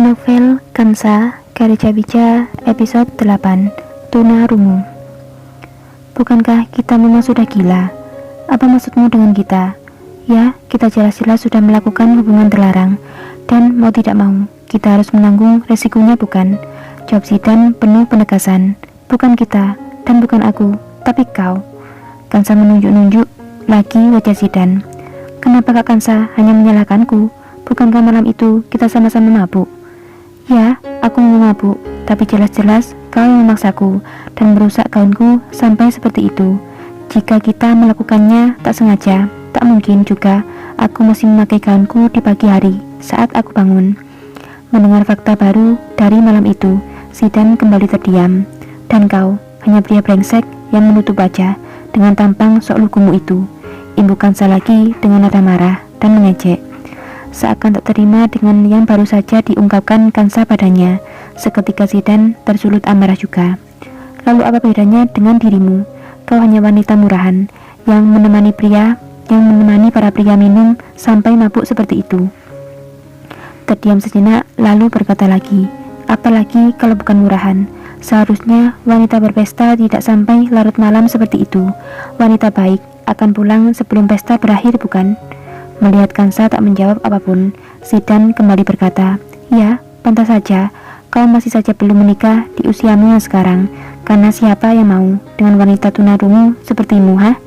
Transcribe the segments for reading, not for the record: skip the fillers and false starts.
Novel Kansa Karya Cabica episode 8 Tunarungu. Bukankah kita memang sudah gila? Apa maksudmu dengan kita? Ya, kita jelas-jelas sudah melakukan hubungan terlarang, dan mau tidak mau kita harus menanggung resikonya, bukan? Jawab Zidane penuh penegasan. Bukan kita, dan bukan aku, tapi kau. Kansa menunjuk-nunjuk lagi wajah Zidane. Kenapa Kak Kansa hanya menyalahkanku? Bukankah malam itu kita sama-sama mabuk? Ya, aku memang mabuk, tapi jelas-jelas kau yang memaksaku dan merusak gaunku sampai seperti itu. Jika kita melakukannya tak sengaja, tak mungkin juga aku masih memakai gaunku di pagi hari saat aku bangun. Mendengar fakta baru dari malam itu, Zidane kembali terdiam. Dan kau hanya pria brengsek yang menutup wajah dengan tampang sok lugumu itu, imbu Kansa lagi dengan nada marah dan mengejek. Seakan tak terima dengan yang baru saja diungkapkan Kansa padanya, seketika Zidane tersulut amarah juga. Lalu apa bedanya dengan dirimu? Kau hanya wanita murahan yang menemani para pria minum sampai mabuk seperti itu. Terdiam sejenak lalu berkata lagi, apalagi kalau bukan murahan. Seharusnya wanita berpesta tidak sampai larut malam seperti itu. Wanita baik akan pulang sebelum pesta berakhir, bukan? Melihat Kansa tak menjawab apapun, Zidane kembali berkata, ya, pantas saja, kau masih saja belum menikah di usiamu yang sekarang, karena siapa yang mau dengan wanita tunarungu sepertimu, ha?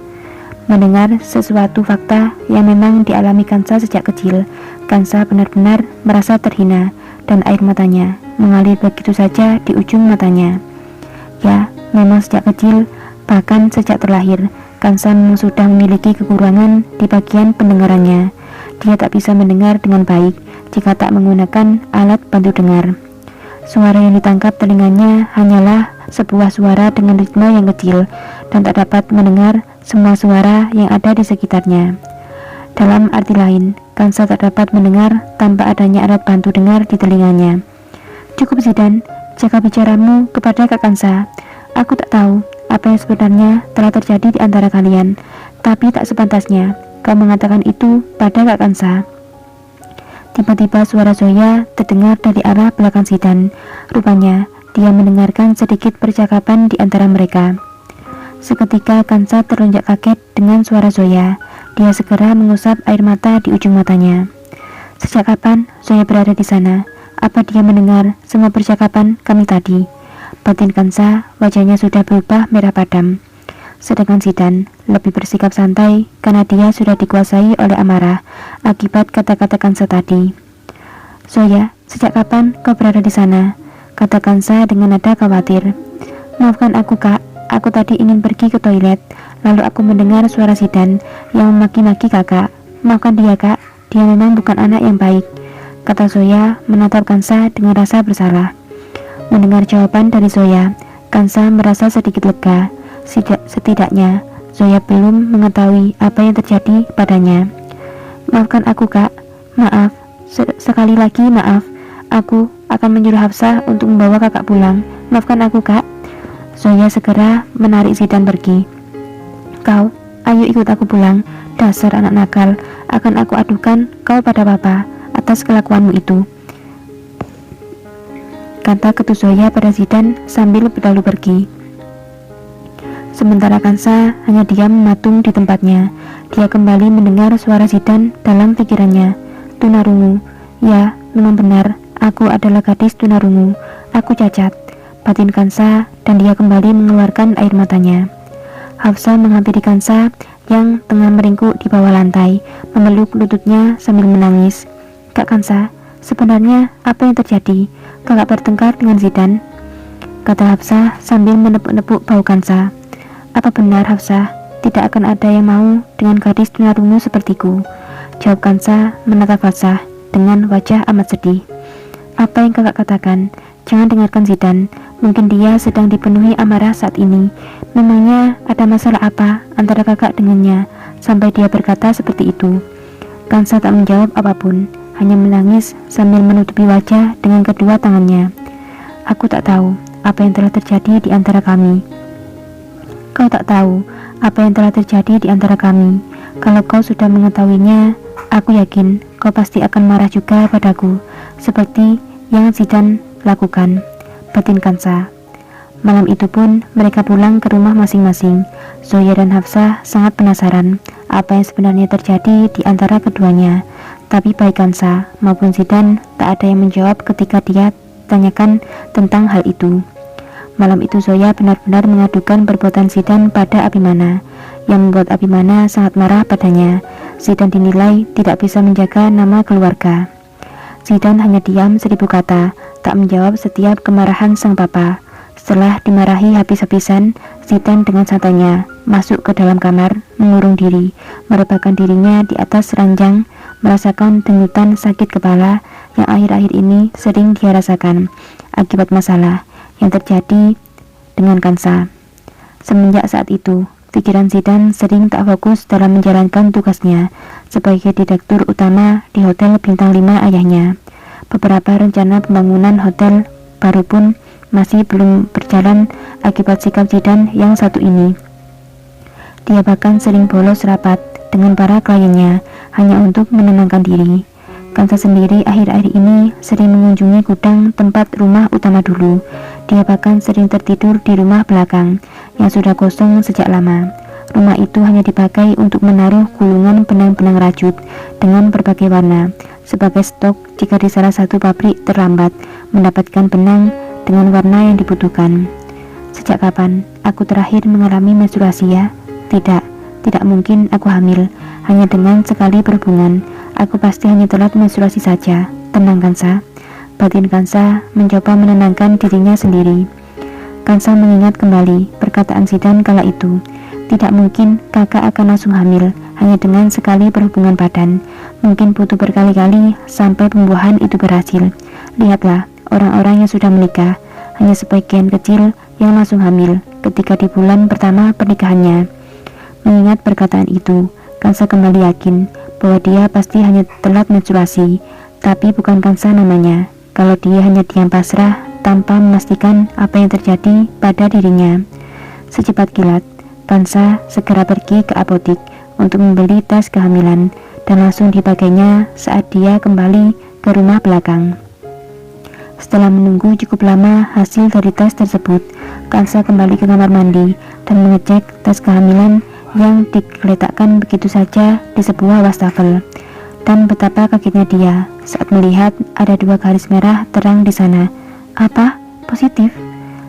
Mendengar sesuatu fakta yang memang dialami Kansa sejak kecil, Kansa benar-benar merasa terhina, dan air matanya mengalir begitu saja di ujung matanya. Ya, memang sejak kecil, bahkan sejak terlahir, Kansa memang sudah memiliki kekurangan di bagian pendengarannya. Dia tak bisa mendengar dengan baik jika tak menggunakan alat bantu dengar. Suara yang ditangkap telinganya hanyalah sebuah suara dengan ritme yang kecil dan tak dapat mendengar semua suara yang ada di sekitarnya. Dalam arti lain, Kansa tak dapat mendengar tanpa adanya alat bantu dengar di telinganya. Cukup Zidane, jaga bicaramu kepada Kak Kansa. Aku tak tahu apa yang sebenarnya telah terjadi di antara kalian, tapi tak sepantasnya kau mengatakan itu pada Kak Kansa. Tiba-tiba suara Zoya terdengar dari arah belakang Zidane. Rupanya dia mendengarkan sedikit percakapan di antara mereka. Seketika Kansa terlonjak kaget dengan suara Zoya. Dia segera mengusap air mata di ujung matanya. Sejak kapan Zoya berada di sana? Apa dia mendengar semua percakapan kami tadi? Batin Kansa wajahnya sudah berubah merah padam. Sedangkan Zidane lebih bersikap santai karena dia sudah dikuasai oleh amarah akibat kata-kata Kansa tadi. Zoya, sejak kapan kau berada di sana? Kata Kansa dengan nada khawatir. Maafkan aku Kak, aku tadi ingin pergi ke toilet, lalu aku mendengar suara Zidane yang memaki-maki kakak. Maafkan dia Kak, dia memang bukan anak yang baik, kata Zoya menatap Kansa dengan rasa bersalah. Mendengar jawaban dari Zoya, Kansa merasa sedikit lega. Setidaknya Zoya belum mengetahui apa yang terjadi padanya. Maafkan aku Kak, maaf, sekali lagi maaf. Aku akan menyuruh Hafsah untuk membawa kakak pulang. Maafkan aku Kak. Zoya segera menarik Zidane pergi. Kau, ayo ikut aku pulang. Dasar anak nakal, akan aku adukan kau pada papa atas kelakuanmu itu, kata ketu Zoya pada Zidane sambil berlalu pergi. Sementara Kansa hanya diam mematung di tempatnya. Dia kembali mendengar suara Zidane dalam pikirannya. Tunarungu, ya memang benar, aku adalah gadis tunarungu. Aku cacat, batin Kansa, dan dia kembali mengeluarkan air matanya. Hafsah menghampiri Kansa yang tengah meringkuk di bawah lantai, memeluk lututnya sambil menangis. Kak Kansa, sebenarnya apa yang terjadi? Kakak bertengkar dengan Zidane, kata Hafsah sambil menepuk-nepuk bau Kansa. Apa benar Hafsah, tidak akan ada yang mau dengan gadis tunarungu sepertiku? Jawab Kansa menatap Hafsah dengan wajah amat sedih. Apa yang kakak katakan? Jangan dengarkan Zidane, mungkin dia sedang dipenuhi amarah saat ini. Memangnya ada masalah apa antara kakak dengannya sampai dia berkata seperti itu? Kansa tak menjawab apapun, hanya menangis sambil menutupi wajah dengan kedua tangannya. Aku tak tahu apa yang telah terjadi di antara kami. Kau tak tahu apa yang telah terjadi di antara kami. Kalau kau sudah mengetahuinya, aku yakin kau pasti akan marah juga padaku, seperti yang Zidan lakukan, batin Kansa. Malam itu pun mereka pulang ke rumah masing-masing. Zoya dan Hafsah sangat penasaran apa yang sebenarnya terjadi di antara keduanya. Tapi baik Kansa maupun Zidan tak ada yang menjawab ketika dia tanyakan tentang hal itu. Malam itu Zoya benar-benar mengadukan perbuatan Zidan pada Abimana, yang membuat Abimana sangat marah padanya. Zidan dinilai tidak bisa menjaga nama keluarga. Zidan hanya diam 1000 kata, tak menjawab setiap kemarahan sang papa. Setelah dimarahi habis-habisan, Zidan dengan santainya masuk ke dalam kamar, mengurung diri, merebahkan dirinya di atas ranjang, merasakan denyutan sakit kepala yang akhir-akhir ini sering dia rasakan akibat masalah yang terjadi dengan Kansa. Semenjak saat itu, pikiran Zidan sering tak fokus dalam menjalankan tugasnya sebagai direktur utama di hotel bintang 5 ayahnya. Beberapa rencana pembangunan hotel baru pun masih belum berjalan akibat sikap Zidan yang satu ini. Dia bahkan sering bolos rapat dengan para kliennya hanya untuk menenangkan diri. Kansa sendiri akhir-akhir ini sering mengunjungi gudang tempat rumah utama dulu. Dia bahkan sering tertidur di rumah belakang yang sudah kosong sejak lama. Rumah itu hanya dipakai untuk menaruh gulungan benang-benang rajut dengan berbagai warna sebagai stok jika di salah satu pabrik terlambat mendapatkan benang dengan warna yang dibutuhkan. Sejak kapan aku terakhir mengalami menstruasi ya? Tidak mungkin aku hamil. Hanya dengan sekali berhubungan, aku pasti hanya telat menstruasi saja. Tenang Kansa. Batin Kansa mencoba menenangkan dirinya sendiri. Kansa mengingat kembali perkataan Zidan kala itu. Tidak mungkin kakak akan langsung hamil hanya dengan sekali berhubungan badan. Mungkin butuh berkali-kali sampai pembuahan itu berhasil. Lihatlah orang-orang yang sudah menikah, hanya sebagian kecil yang langsung hamil ketika di bulan pertama pernikahannya. Mengingat perkataan itu, Kansa kembali yakin bahwa dia pasti hanya telat menstruasi. Tapi bukan Kansa namanya kalau dia hanya diam pasrah tanpa memastikan apa yang terjadi pada dirinya. Secepat kilat, Kansa segera pergi ke apotik untuk membeli tes kehamilan dan langsung dipakainya saat dia kembali ke rumah belakang. Setelah menunggu cukup lama hasil dari tes tersebut, Kansa kembali ke kamar mandi dan mengecek tes kehamilan yang diletakkan begitu saja di sebuah wastafel. Dan betapa kagetnya dia saat melihat ada 2 garis merah terang di sana. Apa? Positif?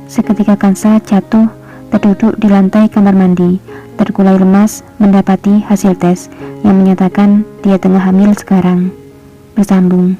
Seketika Kansa jatuh terduduk di lantai kamar mandi, terkulai lemas mendapati hasil tes yang menyatakan dia tengah hamil sekarang. Bersambung.